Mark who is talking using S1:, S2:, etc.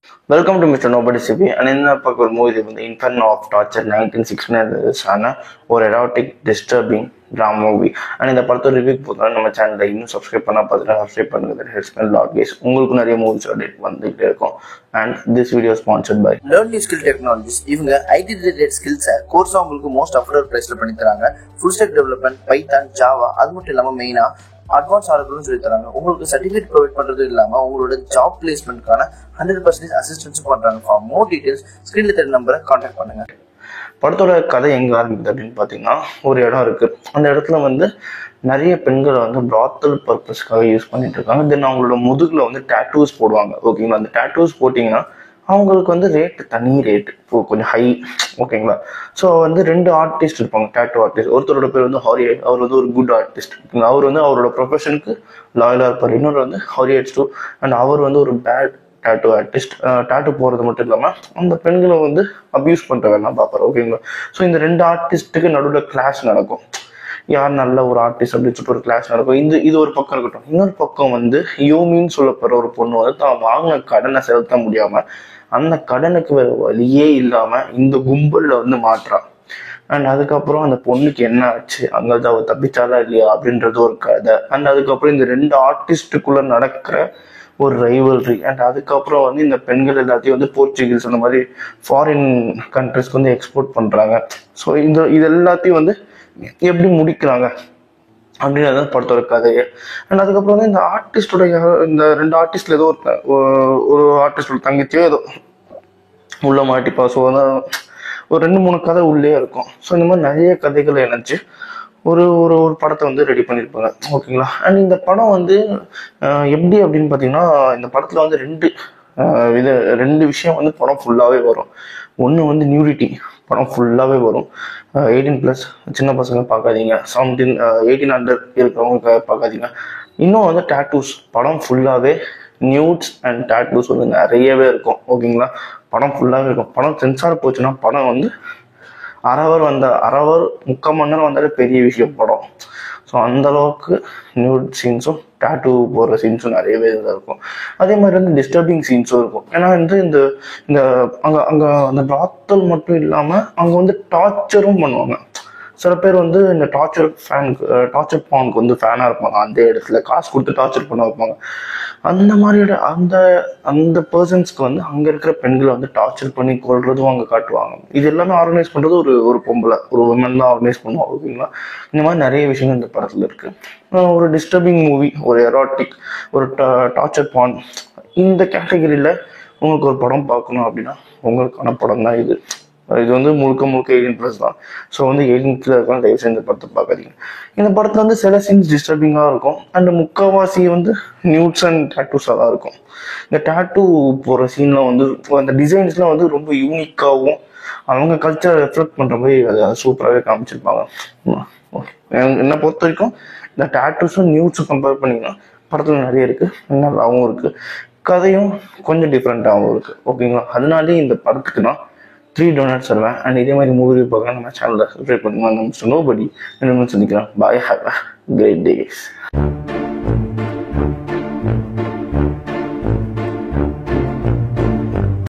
S1: Welcome to Mr. Nobody CP. And in the movie, The Inferno of Torture 1969 ஒரு erotic disturbing drama movie. And இந்த படத்தோட review போதும் நம்ம சேனலில் இன்னும் சப்ஸ்கிரைப் பார்த்தீங்கன்னா சப்ஸ்கிரைப் பண்ணுங்க. ஹெட்ஸ் அண்ட் லாட் கேஸ் உங்களுக்கு நிறைய மூவிஸ் அப்டேட் வந்துகிட்டே இருக்கும். And this video sponsored by
S2: Learn New Skill Technologies. இவங்க ஐடி ரிலேட்டட் ஸ்கில்ஸை கோர்ஸாக உங்களுக்கு மோஸ்ட் அஃபோர்டபுள் பிரைஸ்ல பண்ணி தராங்க. Full stack development, Python, Java, அது மட்டும் இல்லாமல் மெயினா அட்வான்ஸ் ஆர்டரும் சொல்லி தராங்க. உங்களுக்கு சர்டிஃபிகேட் ப்ரொவைட் பண்றது இல்லாம உங்களோட ஜாப் பிளேஸ்மெண்ட்கான 100% அசிஸ்டன்ஸும் பண்றாங்க. ஃபார் மோர் டீடைல்ஸ் ஸ்கிரீன்ல தெரிய நம்பரை கான்டாக்ட் பண்ணுங்க.
S1: படத்தோட கதை எங்க ஆரம்பிக்குது அப்படின்னு பாத்தீங்கன்னா, ஒரு இடம் இருக்கு. அந்த இடத்துல நிறைய பெண்களை பிராத்தல் பர்பஸ்க்காக யூஸ் பண்ணிட்டு இருக்காங்க. தென் அவங்களோட முதுகுல டேட்டூஸ் போடுவாங்க. ஓகேங்களா, அந்த டேட்டூஸ் போட்டீங்கன்னா அவங்களுக்கு ரேட்டு தனி ரேட்டு கொஞ்சம் ஹை. ஓகேங்களா, ஸோ ரெண்டு ஆர்டிஸ்ட் இருப்பாங்க, டேட்டூ ஆர்டிஸ்ட். ஒருத்தரோட பேர் ஹாரி. அவர் ஒரு குட் ஆர்டிஸ்ட். அவர் அவரோட ப்ரொஃபஷனுக்கு லாயலாக இருப்பார். இன்னொரு ஹாரி ஹெட்ஸ் டூ. அண்ட் அவர் ஒரு பேட் டேட்டூ ஆர்டிஸ்ட். டேட்டூ போகிறது மட்டும் இல்லாமல் அந்த பெண்களை அப்யூஸ் பண்ணுற வேணாம் பார்ப்பார். ஓகேங்களா, ஸோ இந்த ரெண்டு ஆர்டிஸ்ட்டுக்கு நடுவில் கிளாஸ் நடக்கும். யார் நல்ல ஒரு ஆர்டிஸ்ட் அப்படின்னு சொல்லிட்டு ஒரு கிளாஸ் நடக்கும். இது ஒரு பக்கம் இருக்கட்டும். இன்னொரு பக்கம் யோமின்னு சொல்லப்படுற ஒரு பொண்ணு தான் வாங்கின கடனை செலுத்த முடியாம அந்த கடனுக்கு வேற வழியே இல்லாம இந்த கும்பல்ல மாட்டுறான். அண்ட் அதுக்கப்புறம் அந்த பொண்ணுக்கு என்ன ஆச்சு, அங்கதான் அவ தப்பிச்சாலா இல்லையா அப்படின்றது ஒரு கதை. அண்ட் அதுக்கப்புறம் இந்த ரெண்டு ஆர்டிஸ்டுக்குள்ள நடக்கிற ஒரு ரைவல்ரி. அண்ட் அதுக்கப்புறம் இந்த பெண்கள் எல்லாத்தையும் போர்ச்சுகீஸ் அந்த மாதிரி ஃபாரின் கண்ட்ரிஸ்க்கு எக்ஸ்போர்ட் பண்றாங்க. ஸோ இது எல்லாத்தையும் எப்படி முடிக்கிறாங்க அப்படின்னு படத்தோட கதையை. அண்ட் அதுக்கப்புறம் இந்த ஆர்டிஸ்டோட இந்த ரெண்டு ஆர்டிஸ்ட்ல ஏதோ ஒரு ஆர்டிஸ்டோட தங்கச்சியோ ஏதோ உள்ள மாட்டிப்பா. ஸோ ஒரு 2-3 கதை உள்ளே இருக்கும். ஸோ இந்த மாதிரி நிறைய கதைகளை இணைச்சு ஒரு ஒரு ஒரு படத்தை ரெடி பண்ணியிருப்பாங்க. ஓகேங்களா, அண்ட் இந்த படம் எப்படி அப்படின்னு பார்த்தீங்கன்னா, இந்த படத்துல ரெண்டு விஷயம் படம் ஃபுல்லாகவே வரும். ஒன்று நியூடிட்டி, படம் ஃபுல்லாகவே வரும். 18+ சின்ன பசங்க பார்க்காதீங்க, 18 அண்டர் இருக்கிறவங்க பார்க்காதீங்க. இன்னும் டேட்டூஸ், படம் ஃபுல்லாகவே நியூட்ஸ் அண்ட் டேட்டூஸ் நிறையவே இருக்கும். ஓகேங்களா, படம் ஃபுல்லாகவே இருக்கும். படம் சென்சார் போச்சுன்னா படம் அரை ஹவர் 3/4 மணி நேரம் வந்தாலே பெரிய விஷயம் படம். ஸோ அந்த அளவுக்கு நியூட் சீன்ஸும் டேட்டூ போடுற சீன்ஸும் நிறையவே இருக்கும். அதே மாதிரி டிஸ்டர்பிங் சீன்ஸும் இருக்கும். ஏன்னா இந்த இந்த அங்கே அந்த பிராத்தல் மட்டும் இல்லாமல் அங்கே டார்ச்சரும் பண்ணுவாங்க. சில பேர் இந்த டார்ச்சர் பானுக்கு ஃபேனாக இருப்பாங்க. அந்த இடத்துல காசு கொடுத்து டார்ச்சர் பண்ண வைப்பாங்க. அந்த மாதிரியோட அந்த பர்சன்ஸ்க்கு அங்கே இருக்கிற பெண்களை டார்ச்சர் பண்ணி கொள்றதும் அங்கே காட்டுவாங்க. இது எல்லாமே ஆர்கனைஸ் பண்ணுறது ஒரு பொம்பளை, ஒரு உமன் தான் ஆர்கனைஸ் பண்ணுவாங்க. ஓகேங்களா, இந்த மாதிரி நிறைய விஷயங்கள் இந்த படத்தில் இருக்கு. ஒரு டிஸ்டர்பிங் மூவி, ஒரு எரோட்டிக், ஒரு டார்ச்சர் பான், இந்த கேட்டகரியில் உங்களுக்கு ஒரு படம் பார்க்கணும் அப்படின்னா உங்களுக்கான படம் தான் இது. முழுக்க 18+ தான். ஸோ 18 இருக்கலாம். தயவு செஞ்சு இந்த படத்தை பார்க்காதீங்க. இந்த படத்துல சில சீன்ஸ் டிஸ்டர்பிங்காக இருக்கும். அண்ட் முக்கால்வாசி நியூட்ஸ் அண்ட் டேட்டூஸாக தான் இருக்கும். இந்த டேட்டூ போகிற சீன்லாம் அந்த டிசைன்ஸ்லாம் ரொம்ப யூனிக்காகவும் அவங்க கல்ச்சரை ரெஃப்ளெக்ட் பண்ணுற மாதிரி அதை சூப்பராகவே காமிச்சிருப்பாங்க. என்னை பொறுத்த வரைக்கும் இந்த டேட்டூஸும் நியூட்ஸும் கம்பேர் பண்ணிங்கன்னா படத்தில் நிறைய இருக்குது, நல்லாவும் இருக்குது, கதையும் கொஞ்சம் டிஃப்ரெண்ட்டாகவும் இருக்குது. ஓகேங்களா, அதனாலே இந்த படத்துக்கு நான் 3 டோனட்ஸ் தருவேன். அண்ட் இதே மாதிரி மூவி பார்க்க நம்ம சேனலை சப்ஸ்கிரைப் பண்ணுங்க. மிஸ்டர் நோபடி சந்திக்கிறேன். பாய், ஹேவ் அ கிரேட் டேஸ்.